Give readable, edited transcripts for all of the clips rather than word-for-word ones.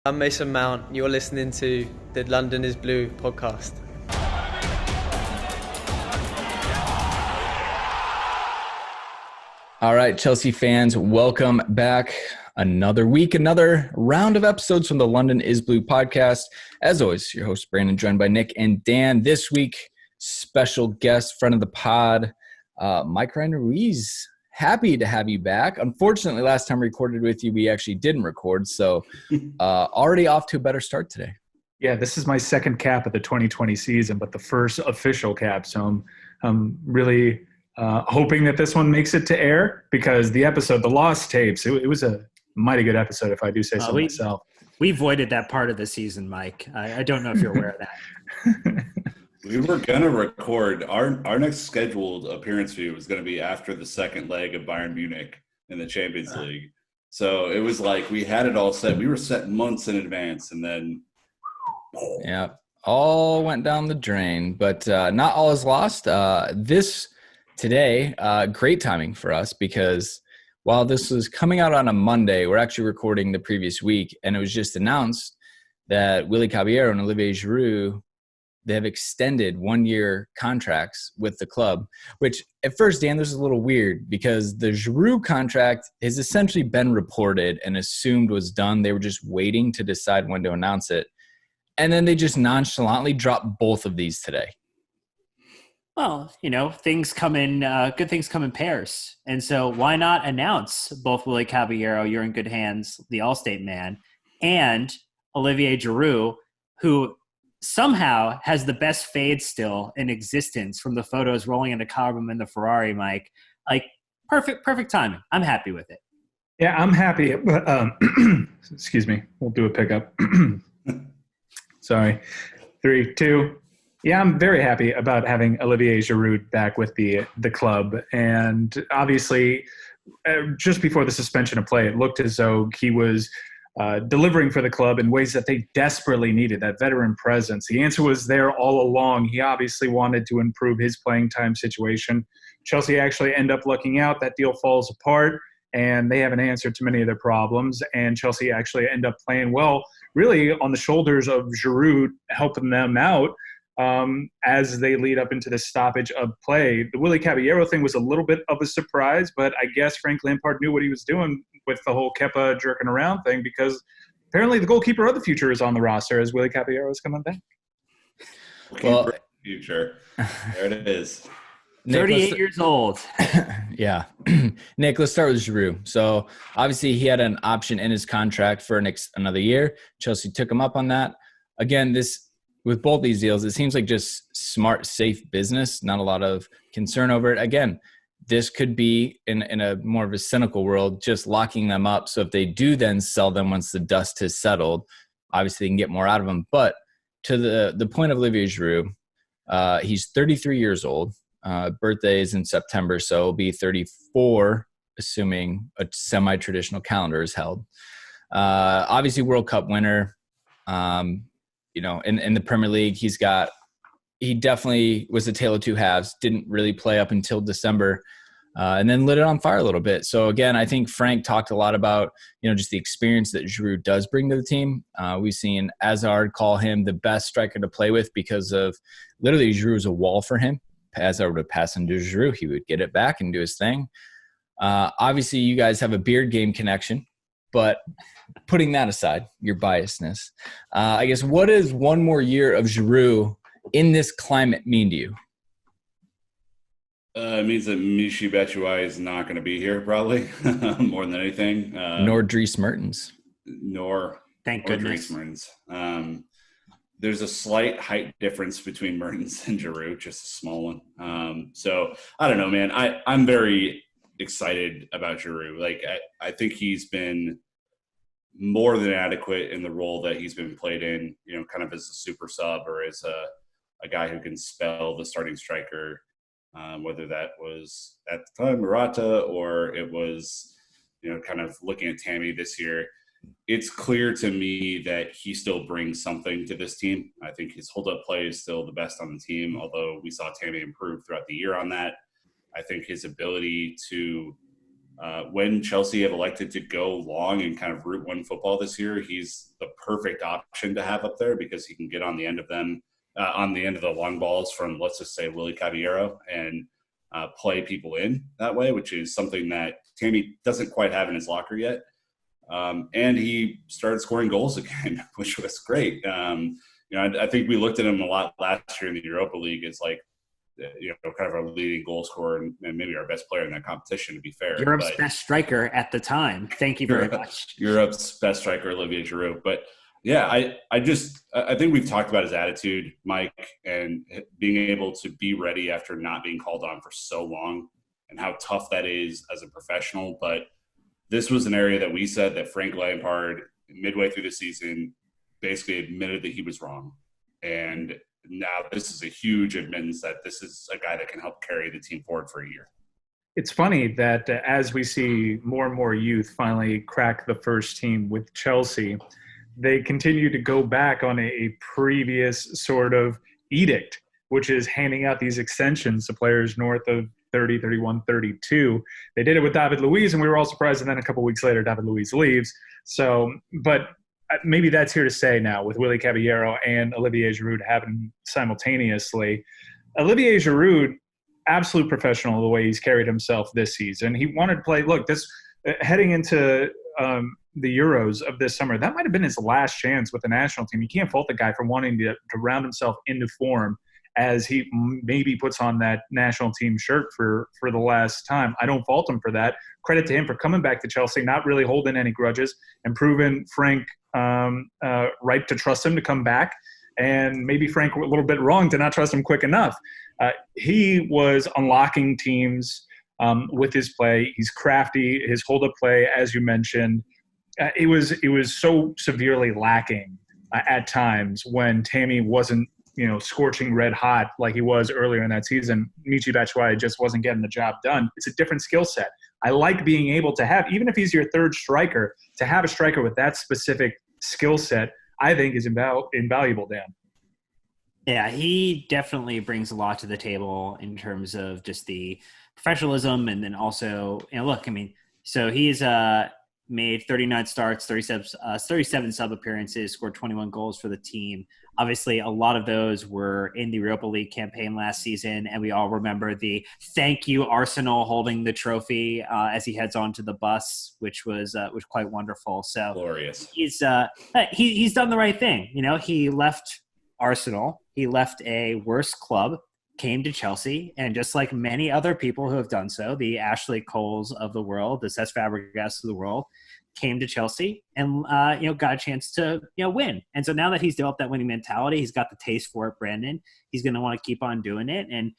I'm Mason Mount. You're listening to the London is Blue podcast. All right, Chelsea fans, welcome back. Another week, another round of episodes from the London is Blue podcast. As always, your host, Brandon, joined by Nick and Dan. This week, special guest, friend of the pod, Mike Ruiz. Happy to have you back. Unfortunately, last time we recorded with you, we actually didn't record, so already off to a better start today. Yeah, this is my second cap of the 2020 season, but the first official cap, so I'm really hoping that this one makes it to air, because the episode, the Lost Tapes, it was a mighty good episode, if I do say so myself. We voided that part of the season, Mike. I don't know if you're aware of that. We were going to record. Our next scheduled appearance view was going to be after the second leg of Bayern Munich in the Champions League. So it was like we had it all set. We were set months in advance, and then yeah, all went down the drain. But not all is lost. Today, great timing for us, because while this was coming out on a Monday, we're actually recording the previous week, and it was just announced that Willy Caballero and Olivier Giroud, they have extended 1-year contracts with the club, which at first, Dan, this is a little weird because the Giroud contract has essentially been reported and assumed was done. They were just waiting to decide when to announce it. And then they just nonchalantly dropped both of these today. Well, things come in, good things come in pairs. And so why not announce both Willy Caballero, you're in good hands, the Allstate man, and Olivier Giroud, who somehow has the best fade still in existence from the photos rolling into Carbon in the Ferrari, Mike. Like, perfect timing. I'm happy with it. Yeah, I'm happy. But, excuse me. We'll do a pickup. Sorry. 3, 2. Yeah, I'm very happy about having Olivier Giroud back with the club. And obviously, just before the suspension of play, it looked as though he was delivering for the club in ways that they desperately needed, that veteran presence. The answer was there all along. He obviously wanted to improve his playing time situation. Chelsea actually end up lucking out. That deal falls apart, and they have an answer to many of their problems. And Chelsea actually end up playing well, really on the shoulders of Giroud, helping them out as they lead up into the stoppage of play. The Willy Caballero thing was a little bit of a surprise, but I guess Frank Lampard knew what he was doing with the whole Kepa jerking around thing, because apparently the goalkeeper of the future is on the roster as Willy Caballero is coming back. Well, future. There it is. 38 years old. Yeah. Nick, let's start with Giroud. So obviously he had an option in his contract for another year. Chelsea took him up on that. Again, with both these deals, it seems like just smart, safe business, not a lot of concern over it. Again, this could be, in a more of a cynical world, just locking them up. So if they do then sell them once the dust has settled, obviously they can get more out of them. But to the point of Olivier Giroud, he's 33 years old. Birthday is in September, so he'll be 34, assuming a semi-traditional calendar is held. Obviously, World Cup winner. In the Premier League, he definitely was a tale of two halves, didn't really play up until December, and then lit it on fire a little bit. So again, I think Frank talked a lot about, just the experience that Giroud does bring to the team. We've seen Hazard call him the best striker to play with because of literally Giroud was a wall for him. Hazard would pass into Giroud, he would get it back and do his thing. Obviously, you guys have a beard game connection. But putting that aside, your biasness, I guess, what does one more year of Giroud in this climate mean to you? It means that Michy Batshuayi is not going to be here, probably, more than anything. Nor Dries Mertens. Thank goodness. Dries Mertens. There's a slight height difference between Mertens and Giroud, just a small one. So, I don't know, man. I'm very excited about Giroud. Like, I think he's been more than adequate in the role that he's been played in, kind of as a super sub or as a guy who can spell the starting striker, whether that was at the time Morata or it was, kind of looking at Tammy this year. It's clear to me that he still brings something to this team. I think his hold-up play is still the best on the team, although we saw Tammy improve throughout the year on that. I think his ability to When Chelsea have elected to go long and kind of route one football this year, he's the perfect option to have up there because he can get on the end of them, on the end of the long balls from, let's just say, Willy Caballero and play people in that way, which is something that Tammy doesn't quite have in his locker yet. And he started scoring goals again, which was great. I think we looked at him a lot last year in the Europa League as like, kind of our leading goal scorer and maybe our best player in that competition, to be fair. Europe's best striker at the time. Thank you very much. Europe's best striker, Olivier Giroud. But yeah, I think we've talked about his attitude, Mike, and being able to be ready after not being called on for so long and how tough that is as a professional. But this was an area that we said that Frank Lampard, midway through the season, basically admitted that he was wrong. And now this is a huge admittance that this is a guy that can help carry the team forward for a year. It's funny that as we see more and more youth finally crack the first team with Chelsea, they continue to go back on a previous sort of edict, which is handing out these extensions to players north of 30, 31, 32. They did it with David Luiz, and we were all surprised. And then a couple weeks later, David Luiz leaves. So, but maybe that's here to stay now with Willy Caballero and Olivier Giroud happening simultaneously. Olivier Giroud, absolute professional the way he's carried himself this season. He wanted to play. Look, this heading into the Euros of this summer, that might have been his last chance with the national team. You can't fault the guy for wanting to round himself into form as he maybe puts on that national team shirt for the last time. I don't fault him for that. Credit to him for coming back to Chelsea, not really holding any grudges, and proving Frank right to trust him to come back, and maybe Frank a little bit wrong to not trust him quick enough. He was unlocking teams with his play. He's crafty. His hold-up play, as you mentioned, it was so severely lacking at times when Tammy wasn't scorching red hot like he was earlier in that season. Michy Batshuayi just wasn't getting the job done. It's a different skill set. I like being able to have, even if he's your third striker, to have a striker with that specific skill set, I think is invaluable, Dan. Yeah, he definitely brings a lot to the table in terms of just the professionalism. And then also, look, I mean, so he's made 39 starts, 37 sub appearances, scored 21 goals for the team. Obviously, a lot of those were in the Europa League campaign last season, and we all remember the thank you Arsenal holding the trophy as he heads on to the bus, which was quite wonderful. So glorious. He's done the right thing. He left Arsenal, he left a worse club, came to Chelsea, and just like many other people who have done so, the Ashley Coles of the world, the Cesc Fabregas of the world, came to Chelsea and got a chance to win. And so now that he's developed that winning mentality, he's got the taste for it, Brandon. He's going to want to keep on doing it. And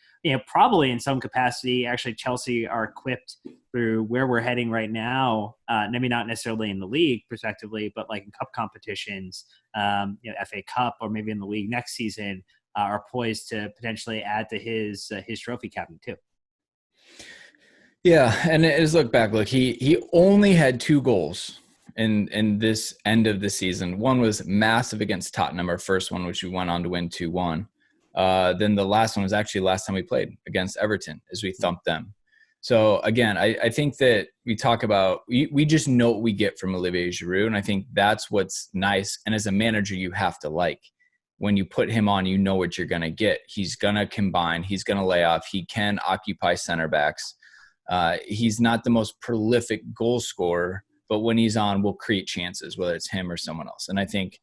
probably in some capacity, actually Chelsea are equipped through where we're heading right now. Maybe not necessarily in the league, prospectively, but like in cup competitions, FA Cup, or maybe in the league next season, are poised to potentially add to his trophy cabinet too. Yeah, and as look back, he only had 2 goals in this end of the season. One was massive against Tottenham, our first one, which we went on to win 2-1. Then the last one was actually last time we played against Everton, as we thumped them. So again, I think that we talk about we just know what we get from Olivier Giroud, and I think that's what's nice. And as a manager, you have to like. When you put him on, you know what you're going to get. He's going to combine. He's going to lay off. He can occupy center backs. He's not the most prolific goal scorer, but when he's on, we'll create chances, whether it's him or someone else. And I think,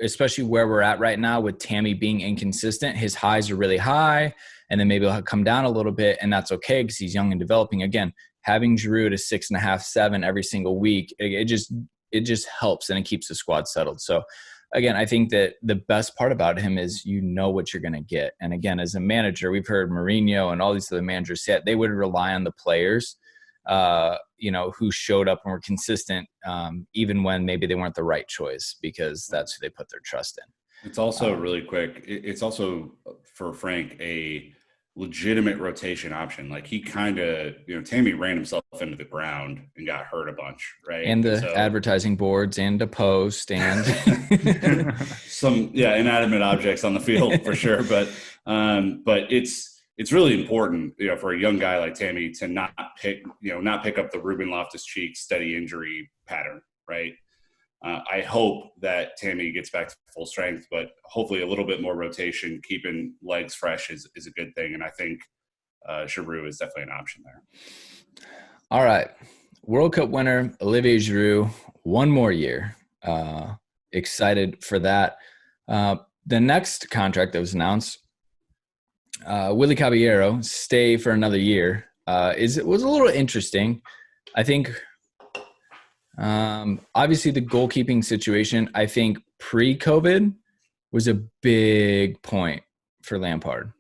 especially where we're at right now with Tammy being inconsistent, his highs are really high, and then maybe he'll come down a little bit, and that's okay because he's young and developing. Again, having Giroud at 6.5, 7 every single week, it just helps, and it keeps the squad settled. So again, I think that the best part about him is you know what you're going to get. And again, as a manager, we've heard Mourinho and all these other managers say they would rely on the players, who showed up and were consistent, even when maybe they weren't the right choice, because that's who they put their trust in. It's also really quick. It's also for Frank a legitimate rotation option. Like he kind of, Tammy ran himself into the ground and got hurt a bunch, right? And the advertising boards and the post and some inanimate objects on the field for sure. But it's it's really important, for a young guy like Tammy to not pick up the Ruben Loftus-Cheek steady injury pattern, right? I hope that Tammy gets back to full strength, but hopefully a little bit more rotation, keeping legs fresh is a good thing. And I think Giroud is definitely an option there. All right. World Cup winner, Olivier Giroud, one more year. Excited for that. The next contract that was announced, Willy Caballero, stay for another year. It was a little interesting. I think obviously the goalkeeping situation, I think pre-COVID was a big point for Lampard.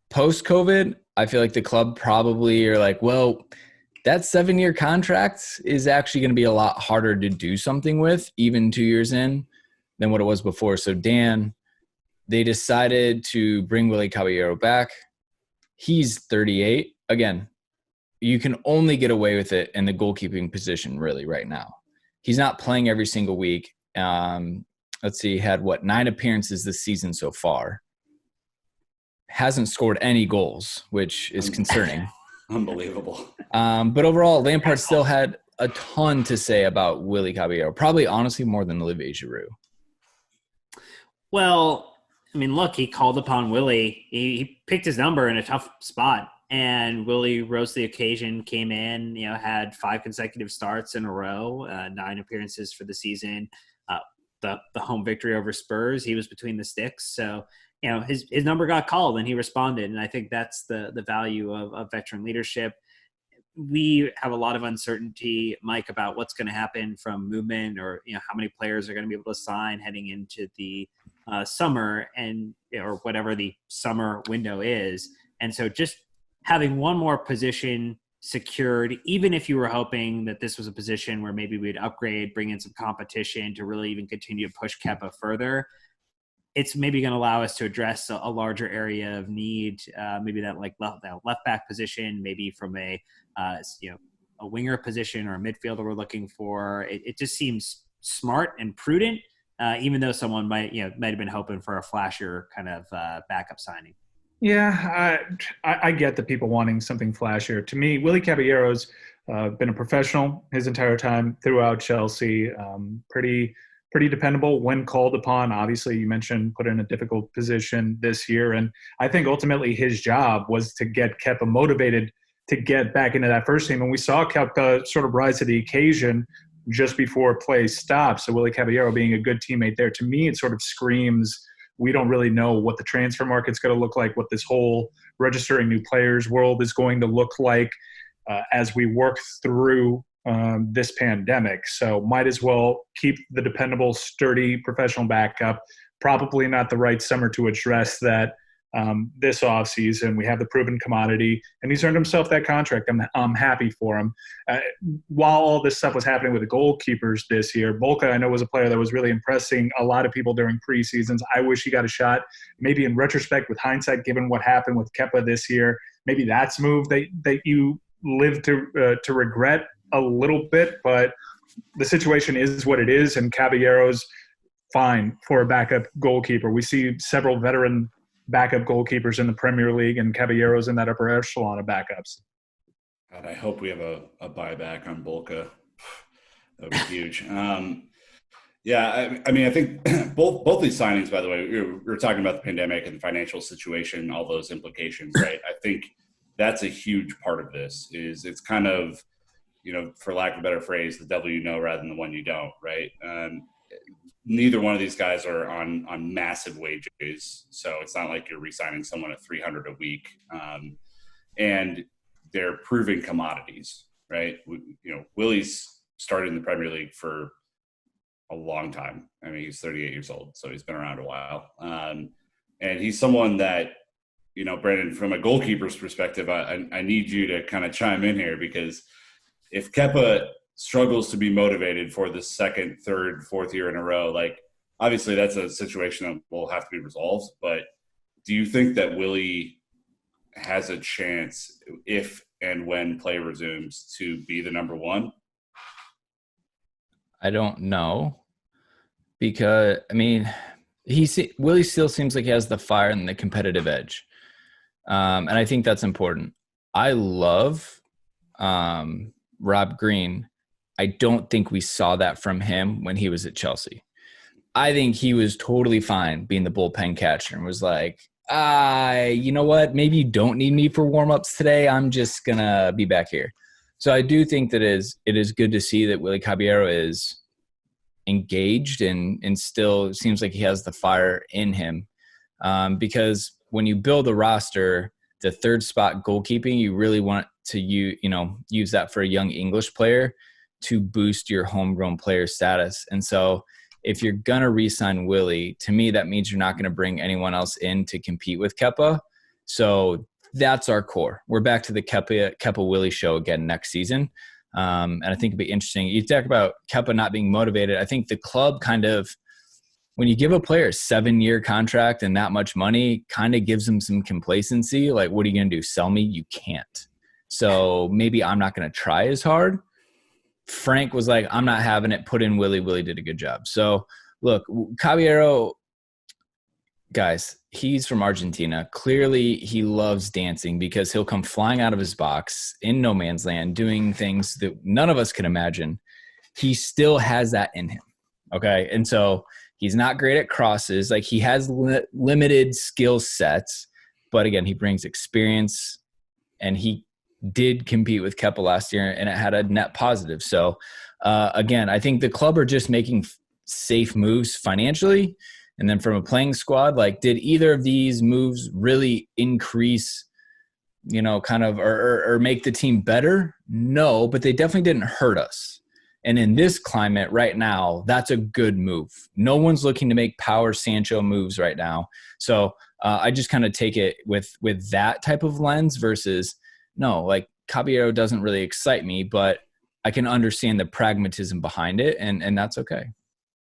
Post-COVID, I feel like the club probably are like, well, that 7-year contract is actually going to be a lot harder to do something with, even 2 years in, than what it was before. So Dan, they decided to bring Willy Caballero back. He's 38. Again, you can only get away with it in the goalkeeping position really right now. He's not playing every single week. Let's see, he had 9 appearances this season so far. Hasn't scored any goals, which is concerning. Unbelievable. But overall, Lampard still had a ton to say about Willy Caballero. Probably, honestly, more than Olivier Giroud. Well, I mean, look, he called upon Willy. He picked his number in a tough spot, and Willy rose to the occasion, came in, had 5 consecutive starts in a row, 9 appearances for the season. The home victory over Spurs, he was between the sticks. So, his number got called and he responded. And I think that's the value of veteran leadership. We have a lot of uncertainty, Mike, about what's going to happen from movement or, how many players are going to be able to sign heading into the summer or whatever the summer window is. And so just having one more position secured, even if you were hoping that this was a position where maybe we'd upgrade, bring in some competition to really even continue to push Kepa further, it's maybe going to allow us to address a larger area of need, maybe that left back position, maybe from a winger position or a midfielder we're looking for. It just seems smart and prudent, even though someone might have been hoping for a flashier kind of backup signing. Yeah, I get the people wanting something flashier. To me, Willy Caballero's been a professional his entire time throughout Chelsea. Pretty dependable when called upon. Obviously, you mentioned put in a difficult position this year. And I think ultimately his job was to get Kepa motivated to get back into that first team. And we saw Kepa sort of rise to the occasion just before play stopped. So Willy Caballero being a good teammate there, to me, it sort of screams we don't really know what the transfer market's going to look like, what this whole registering new players world is going to look like as we work through this pandemic. So might as well keep the dependable, sturdy, professional backup. Probably not the right summer to address that this offseason. We have the proven commodity, and he's earned himself that contract. I'm happy for him. While all this stuff was happening with the goalkeepers this year, Bolka, I know, was a player that was really impressing a lot of people during preseasons. I wish he got a shot. Maybe in retrospect, with hindsight, given what happened with Kepa this year, maybe that's a move that you live to regret a little bit, but the situation is what it is, and Caballero's fine for a backup goalkeeper. We see several veteran backup goalkeepers in the Premier League, and Caballero's in that upper echelon of backups. God, I hope we have a buyback on Bolka. That would be huge. Yeah, I mean, I think both these signings, by the way, we were talking about the pandemic and the financial situation, all those implications, right? I think that's a huge part of this. It's kind of, for lack of a better phrase, the devil you know rather than the one you don't, right? Neither one of these guys are on massive wages, so it's not like you're re-signing someone at $300 a week, and they're proven commodities, right? Willy's started in the Premier League for a long time. I mean, he's 38 years old, so he's been around a while, and he's someone that, Brandon, from a goalkeeper's perspective, I need you to kind of chime in here, because if Kepa struggles to be motivated for the second, third, fourth year in a row, like, obviously that's a situation that will have to be resolved. But do you think that Willy has a chance, if and when play resumes, to be the number one? I don't know, because, I mean, Willy still seems like he has the fire and the competitive edge. And I think that's important. I love Rob Green. I don't think we saw that from him when he was at Chelsea. I think he was totally fine being the bullpen catcher and was like, you know what? Maybe you don't need me for warm-ups today. I'm just going to be back here. So I do think that it is good to see that Willy Caballero is engaged and still seems like he has the fire in him. Because when you build a roster, the third spot goalkeeping, you really want to use that for a young English player to boost your homegrown player status. And so if you're going to re-sign Willy, to me, that means you're not going to bring anyone else in to compete with Kepa. So that's our core. We're back to the Kepa Willy show again next season. And I think it'd be interesting. You talk about Kepa not being motivated. I think the club kind of, when you give a player a 7-year contract and that much money, kind of gives them some complacency. Like, what are you going to do? Sell me? You can't. So maybe I'm not going to try as hard. Frank was like, I'm not having it. Put in Willy. Willy did a good job. So look, Caballero, guys, he's from Argentina. Clearly he loves dancing because he'll come flying out of his box in no man's land, doing things that none of us can imagine. He still has that in him. Okay. And so he's not great at crosses. Like, he has limited skill sets, but again, he brings experience, and he did compete with Kepa last year and it had a net positive. So again, I think the club are just making safe moves financially. And then from a playing squad, like, did either of these moves really increase, or make the team better? No, but they definitely didn't hurt us. And in this climate right now, that's a good move. No one's looking to make power Sancho moves right now. So I just kind of take it with that type of lens versus, no, like, Caballero doesn't really excite me, but I can understand the pragmatism behind it, and that's okay.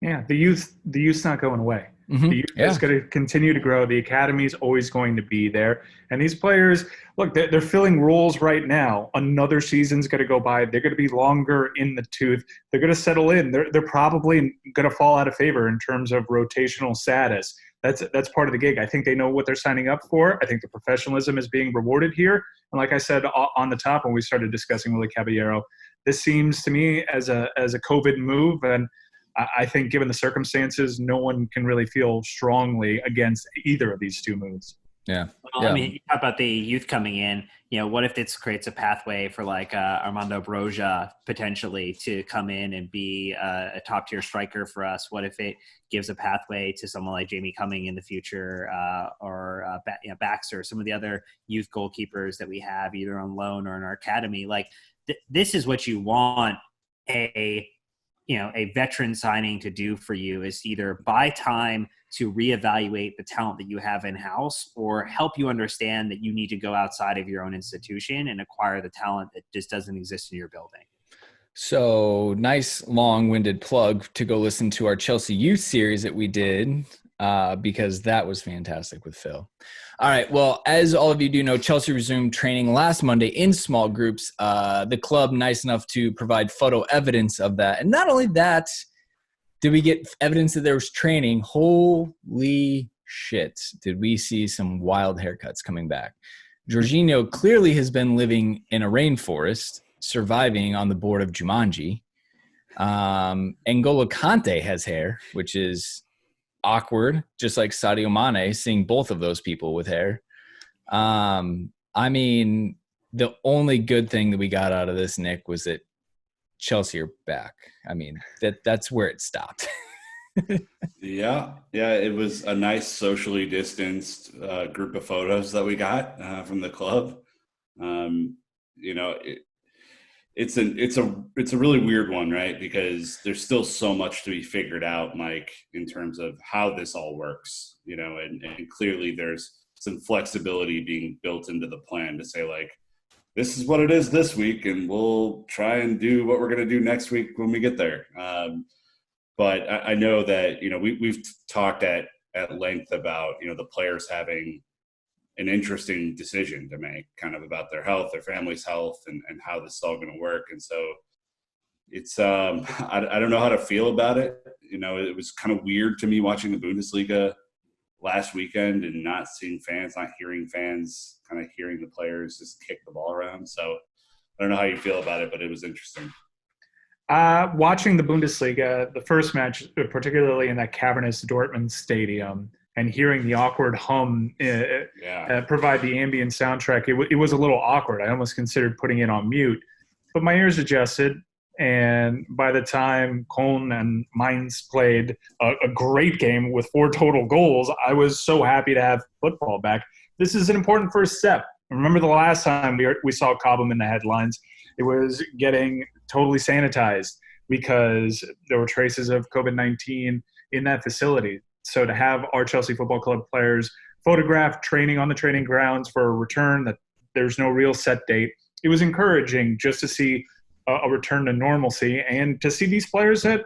Yeah, the youth's not going away. Mm-hmm. The youth is going to continue to grow. The academy is always going to be there. And these players, look, they're filling roles right now. Another season's going to go by. They're going to be longer in the tooth. They're going to settle in. They're probably going to fall out of favor in terms of rotational status. That's part of the gig. I think they know what they're signing up for. I think the professionalism is being rewarded here. And like I said on the top when we started discussing Willy Caballero, this seems to me as a COVID move. And I think given the circumstances, no one can really feel strongly against either of these two moves. Yeah. Well, yeah. I mean, you talk about the youth coming in. What if this creates a pathway for like Armando Broja potentially to come in and be a top tier striker for us? What if it gives a pathway to someone like Jamie Cumming in the future, or Baxter, some of the other youth goalkeepers that we have either on loan or in our academy? Like this is what you want a veteran signing to do for you, is either buy time to reevaluate the talent that you have in-house, or help you understand that you need to go outside of your own institution and acquire the talent that just doesn't exist in your building. So nice long-winded plug to go listen to our Chelsea Youth series that we did, because that was fantastic with Phil. All right. Well, as all of you do know, Chelsea resumed training last Monday in small groups. The club nice enough to provide photo evidence of that. And not only that, did we get evidence that there was training. Holy shit. Did we see some wild haircuts coming back. Jorginho clearly has been living in a rainforest, surviving on the board of Jumanji. N'Golo Kante has hair, which is awkward, just like Sadio Mane, seeing both of those people with hair. I mean, the only good thing that we got out of this, Nick, was that Chelsea are back. I mean, that's where it stopped. Yeah, it was a nice socially distanced group of photos that we got from the club. It's a really weird one, right? Because there's still so much to be figured out, Mike, in terms of how this all works, and clearly there's some flexibility being built into the plan to say, like, this is what it is this week, and we'll try and do what we're going to do next week when we get there. But I know that, we've talked at length about, the players having an interesting decision to make kind of about their health, their family's health, and how this is all going to work. And so it's, I don't know how to feel about it. It was kind of weird to me watching the Bundesliga last weekend and not seeing fans, not hearing fans, kind of hearing the players just kick the ball around. So I don't know how you feel about it, but it was interesting. Watching the Bundesliga, the first match, particularly in that cavernous Dortmund stadium, and hearing the awkward hum provide the ambient soundtrack, it was a little awkward. I almost considered putting it on mute. But my ears adjusted, and by the time Köln and Mainz played a great game with 4 total goals, I was so happy to have football back. This is an important first step. Remember the last time we saw Cobham in the headlines? It was getting totally sanitized because there were traces of COVID-19 in that facility. So to have our Chelsea Football Club players photographed training on the training grounds for a return that there's no real set date, it was encouraging just to see a return to normalcy and to see these players that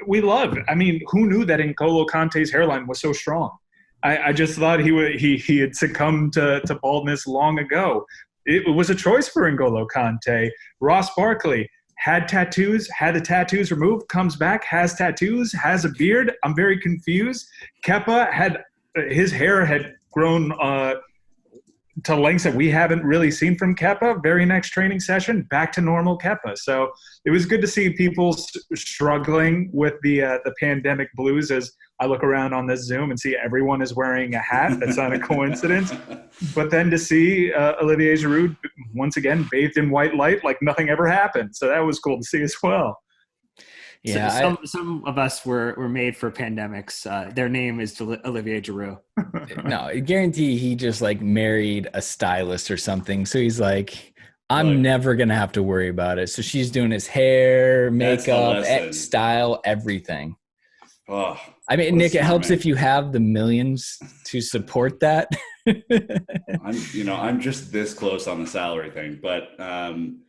we love. I mean, who knew that N'Golo Kante's hairline was so strong? I just thought he had succumbed to baldness long ago. It was a choice for N'Golo Kante. Ross Barkley had tattoos, had the tattoos removed, comes back, has tattoos, has a beard. I'm very confused. Kepa his hair had grown to lengths that we haven't really seen from Kepa. Very next training session, back to normal Kepa. So it was good to see people struggling with the pandemic blues as I look around on this Zoom and see everyone is wearing a hat. That's not a coincidence. But then to see Olivier Giroud once again bathed in white light like nothing ever happened. So that was cool to see as well. Yeah, so some of us were made for pandemics. Their name is Olivier Giroud. No, I guarantee he just like married a stylist or something. So he's like, I'm never going to have to worry about it. So she's doing his hair, makeup, style, everything. Oh, I mean, Nick, it helps if you have the millions to support that. I'm just this close on the salary thing, but I'm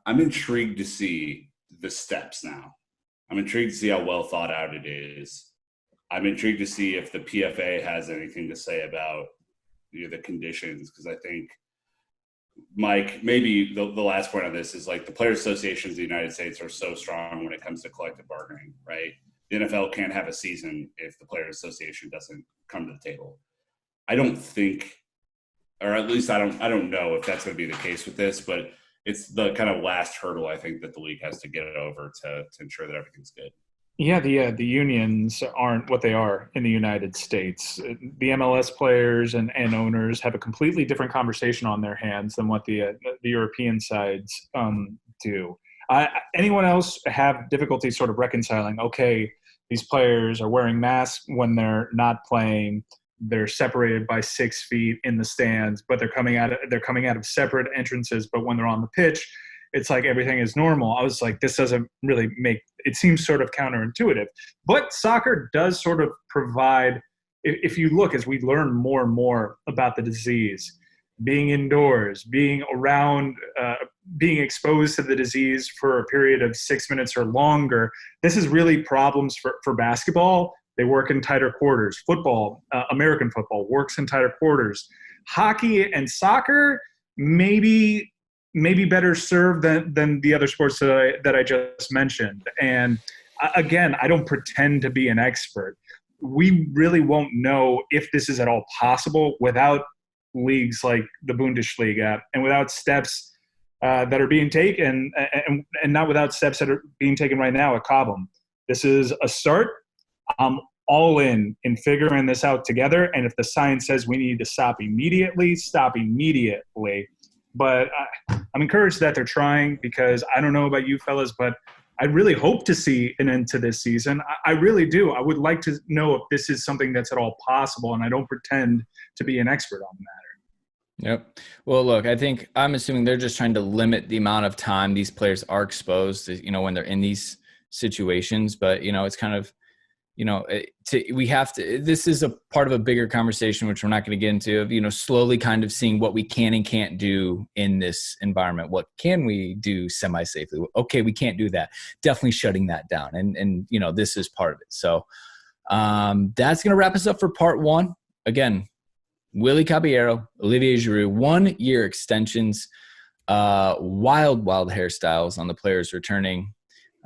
intrigued to see the steps now. I'm intrigued to see how well thought out it is. I'm intrigued to see if the PFA has anything to say about the conditions, because I think, Mike, maybe the last point on this is like the Players Associations of the United States are so strong when it comes to collective bargaining, right? The NFL can't have a season if the Players Association doesn't come to the table. I don't think, or at least I don't know if that's going to be the case with this, but it's the kind of last hurdle I think that the league has to get over to ensure that everything's good. Yeah, the unions aren't what they are in the United States. The MLS players and owners have a completely different conversation on their hands than what the European sides do. Anyone else have difficulty sort of reconciling, okay, these players are wearing masks when they're not playing, they're separated by 6 feet in the stands, but they're coming out of separate entrances, but when they're on the pitch, it's like everything is normal. I was like, this doesn't really it seems sort of counterintuitive. But soccer does sort of provide, if you look as we learn more and more about the disease, being indoors, being around, being exposed to the disease for a period of 6 minutes or longer, this is really problems for basketball. They work in tighter quarters. Football, American football, works in tighter quarters. Hockey and soccer, maybe better served than the other sports that I just mentioned. And again, I don't pretend to be an expert. We really won't know if this is at all possible without leagues like the Bundesliga and without steps that are being taken, and not without steps that are being taken right now at Cobham. This is a start. I'm all in figuring this out together. And if the science says we need to stop immediately, stop immediately. But I'm encouraged that they're trying, because I don't know about you fellas, but I really hope to see an end to this season. I really do. I would like to know if this is something that's at all possible, and I don't pretend to be an expert on the matter. Yep. Well, look, I'm assuming they're just trying to limit the amount of time these players are exposed to, when they're in these situations. But, it's kind of, this is a part of a bigger conversation, which we're not going to get into, of, slowly kind of seeing what we can and can't do in this environment. What can we do semi-safely? Okay, we can't do that. Definitely shutting that down. And this is part of it. So that's going to wrap us up for part 1. Again, Willy Caballero, Olivier Giroud, 1-year extensions, wild hairstyles on the players returning.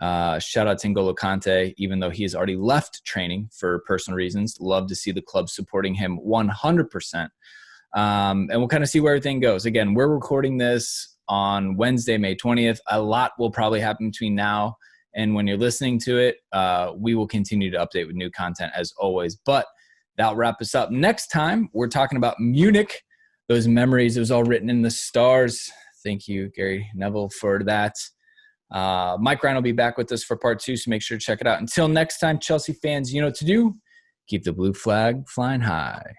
Shout out to N'Golo Kante, even though he has already left training for personal reasons. Love to see the club supporting him 100%. And we'll kind of see where everything goes. Again, we're recording this on Wednesday, May 20th. A lot will probably happen between now and when you're listening to it. We will continue to update with new content as always. But that'll wrap us up. Next time, we're talking about Munich. Those memories, it was all written in the stars. Thank you, Gary Neville, for that. Mike Ryan will be back with us for part 2, so make sure to check it out. Until next time, Chelsea fans, you know what to do. Keep the blue flag flying high.